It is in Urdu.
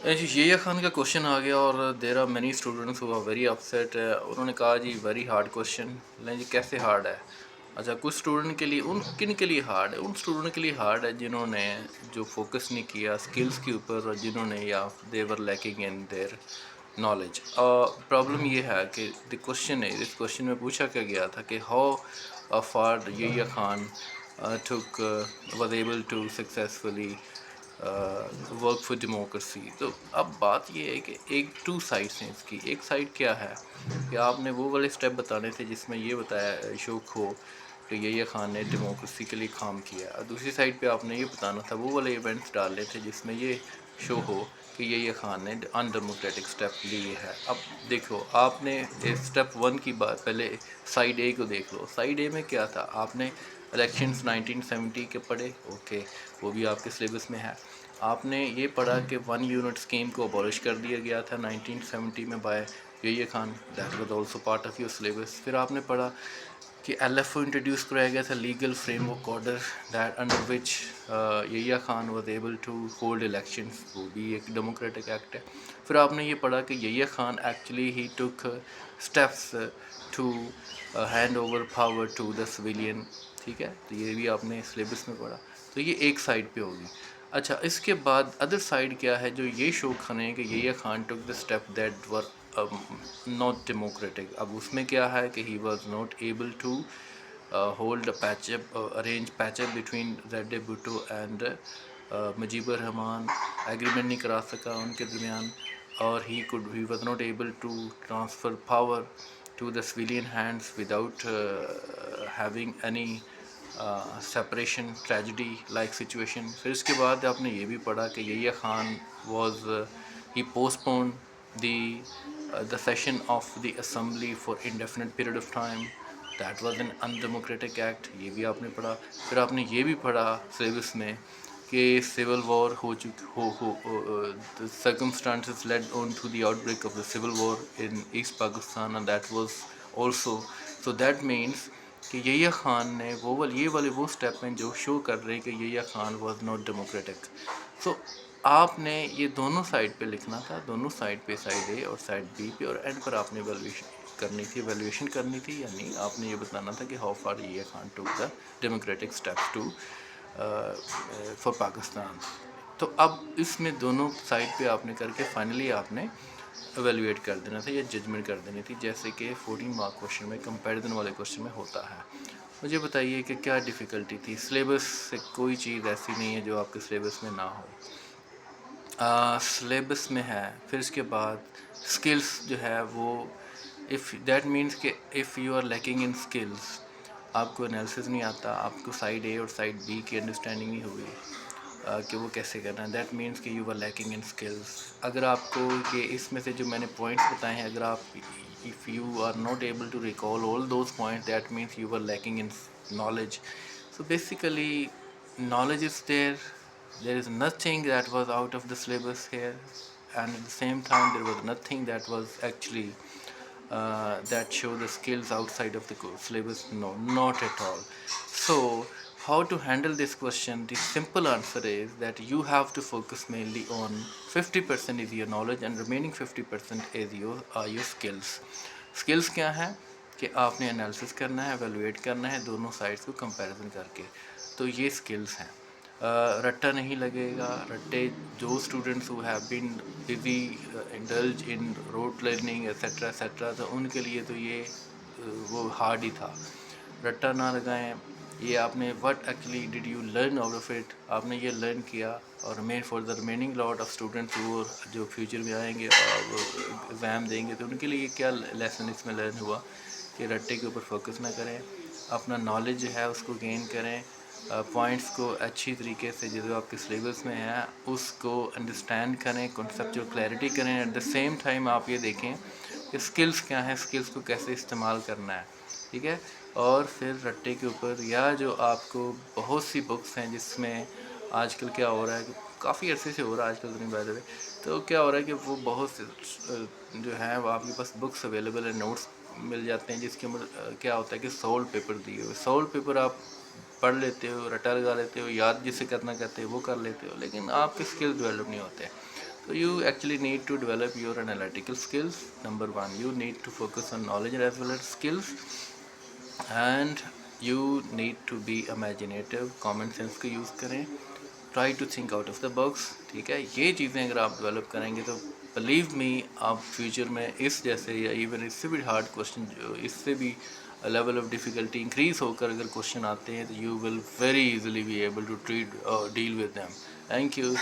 یہ خان کا کوشچن آ گیا اور there are many students who very upset. انہوں نے کہا جی ویری ہارڈ کوشچن. لیں جی کیسے ہارڈ ہے؟ اچھا کچھ اسٹوڈنٹ کے لیے، ان کن کے لیے ہارڈ ہے؟ ان اسٹوڈنٹ کے لیے ہارڈ ہے جنہوں نے جو فوکس نہیں کیا اسکلس کے اوپر، اور جنہوں نے یا they were lacking in their knowledge. Problem یہ ہے کہ دی کوشچن ہے، اس کوشچن میں پوچھا کیا گیا تھا کہ how far Yahya Khan took was able to successfully work for democracy. تو اب بات یہ ہے کہ ایک ٹو سائڈس ہیں اس کی. ایک سائڈ کیا ہے کہ آپ نے وہ والے اسٹیپ بتانے تھے جس میں یہ بتایا شوق ہو کہ یحییٰ خان نے ڈیموکریسی کے لیے کام کیا، اور دوسری سائڈ پہ آپ نے یہ بتانا تھا وہ والے ایونٹس ڈالنے تھے جس میں یہ شو ہو کہ یحییٰ خان نے ان ڈیموکریٹک اسٹیپ لیے ہے. اب دیکھو آپ نے اسٹیپ 1 کی بات، پہلے سائڈ اے کو دیکھ لو. سائڈ اے میں کیا تھا؟ آپ نے الیکشنز 1970 کے پڑھے، اوکے وہ بھی آپ کے سلیبس میں ہے. آپ نے یہ پڑھا کہ 1 یونٹ اسکیم کو ابولش کر دیا گیا تھا 1970 میں by Yahya Khan, that was also part of your syllabus. پھر آپ نے پڑھا کہ ایل ایف او انٹروڈیوس کرایا گیا تھا، legal framework order, that under which Yahya Khan was able to hold elections, وہ بھی ایک ڈیموکریٹک ایکٹ ہے. پھر آپ نے یہ پڑھا کہ Yahya Khan actually he took steps to hand over power to the civilian. ٹھیک ہے، تو یہ بھی آپ نے سلیبس میں پڑھا. تو یہ ایک سائڈ پہ ہوگی. اچھا اس کے بعد ادر سائڈ کیا ہے جو یہ شو کھانے کہ Yahya Khan took the step that were not democratic. اب اس میں کیا ہے کہ he was not able to hold patch up, arrange patch up between Z A Bhutto and Mujib ur Rahman. Agreement نہیں کرا سکا ان کے درمیان، اور he was not able to transfer power to the civilian hands without having any separation tragedy like situation. پھر اس کے بعد آپ نے یہ بھی پڑھا کہ Yahya Khan was he postpone the session of the assembly for indefinite period of time. That was an undemocratic act. یہ بھی آپ نے پڑھا. پھر آپ نے یہ بھی پڑھا سلیبس میں کہ سول وار ہو the circumstances led on to the outbreak of the civil war in East Pakistan, and that was also. So that means کہ یحییٰ خان نے یہ والے وہ اسٹیپ ہیں جو شو کر رہے ہیں کہ Yahya Khan was not democratic. سو آپ نے یہ دونوں سائڈ پہ لکھنا تھا، دونوں سائڈ پہ، سائڈ اے اور سائڈ بی پہ، اور اینڈ پر آپ نے ایویلویشن کرنی تھی. یعنی آپ نے یہ بتانا تھا کہ how far Yahya Khan took the democratic step to for Pakistan. تو اب اس میں دونوں سائڈ پہ آپ نے کر کے فائنلی آپ نے ایویلویٹ کر دینا تھا یا ججمنٹ کر دینی تھی، جیسے کہ 14 مارک کوشچن میں کمپیریزن والے کوشچن میں ہوتا ہے. مجھے بتائیے کہ کیا ڈیفیکلٹی تھی؟ سلیبس سے کوئی چیز ایسی نہیں ہے جو آپ کے سلیبس میں نہ ہو، سلیبس میں ہے. پھر اس کے بعد اسکلس جو ہے وہ اف دیٹ مینس کہ if you are lacking in skills, آپ کو انالیسس نہیں آتا، آپ کو سائڈ اے اور سائڈ بی کی انڈرسٹینڈنگ نہیں ہوئی کہ وہ کیسے کرنا ہے، دیٹ مینس کہ you are lacking in skills. اگر آپ کو یہ اس میں سے جو میں نے پوائنٹس بتائے ہیں، اگر آپ if you are not able to recall all those points, that means you were lacking in knowledge. So basically knowledge is there is nothing that was out of the syllabus here, and at the same time there was nothing that was actually that show the skills outside of the syllabus. No, not at all. So how to handle this question? The simple answer is that you have to focus mainly on 50% is your knowledge and remaining 50% is your skills. skills کیا ہیں کہ آپ نے انالیسس کرنا ہے، ایویلویٹ کرنا ہے دونوں سائڈس کو کمپیریزن کر کے. تو یہ سکلز ہیں. رٹا نہیں لگے گا. رٹے جو students who have been busy indulge in rote learning etcetera etcetera, تو ان کے لیے تو یہ وہ ہارڈ ہی تھا. رٹا نہ لگائیں. یہ آپ نے what actually did you learn out of it, آپ نے یہ لرن کیا. اور for the remaining lot of students جو فیوچر میں آئیں گے اور وہ ایگزام دیں گے، تو ان کے لیے کیا لیسن اس میں لرن ہوا کہ رٹے کے اوپر فوکس نہ کریں، اپنا نالج جو ہے اس کو گین کریں، پوائنٹس کو اچھی طریقے سے جو آپ کے سلیبس میں ہیں اس کو انڈرسٹینڈ کریں، کنسیپچول کلیئرٹی کریں. ایٹ دا سیم ٹائم آپ یہ دیکھیں کہ اسکلس کیا ہیں، اسکلس کو کیسے استعمال کرنا ہے. ٹھیک ہے. اور پھر رٹے کے اوپر یا جو آپ کو بہت سی بکس ہیں جس میں آج کل کیا ہو رہا ہے کہ کافی عرصے سے ہو رہا ہے، آج کل تو نہیں بائی دا وے، تو کیا ہو رہا ہے کہ وہ بہت سے جو ہیں وہ آپ کے پاس بکس اویلیبل ہیں، نوٹس مل جاتے ہیں جس کے اندر کیا ہوتا ہے کہ سول پیپر دیے ہوئے، سول پیپر آپ پڑھ لیتے ہو، رٹا لگا لیتے ہو، یاد جسے کرنا کہتے ہو وہ کر لیتے ہو، لیکن آپ کے اسکل ڈیولپ نہیں ہوتے. So you actually need to develop your analytical skills. Number one, you need to focus on knowledge as well as skills, and you need to be imaginative. common sense کا یوز کریں. Try to think out of the box. ٹھیک ہے, یہ چیزیں اگر آپ ڈیولپ کریں گے تو بلیو می آپ فیوچر میں اس جیسے یا ایون اس سے بھی ہارڈ کوشچن, جو اس سے بھی لیول آف ڈیفیکلٹی انکریز ہو کر اگر کوشچن آتے ہیں تو you will very easily be able to deal with them. Thank you.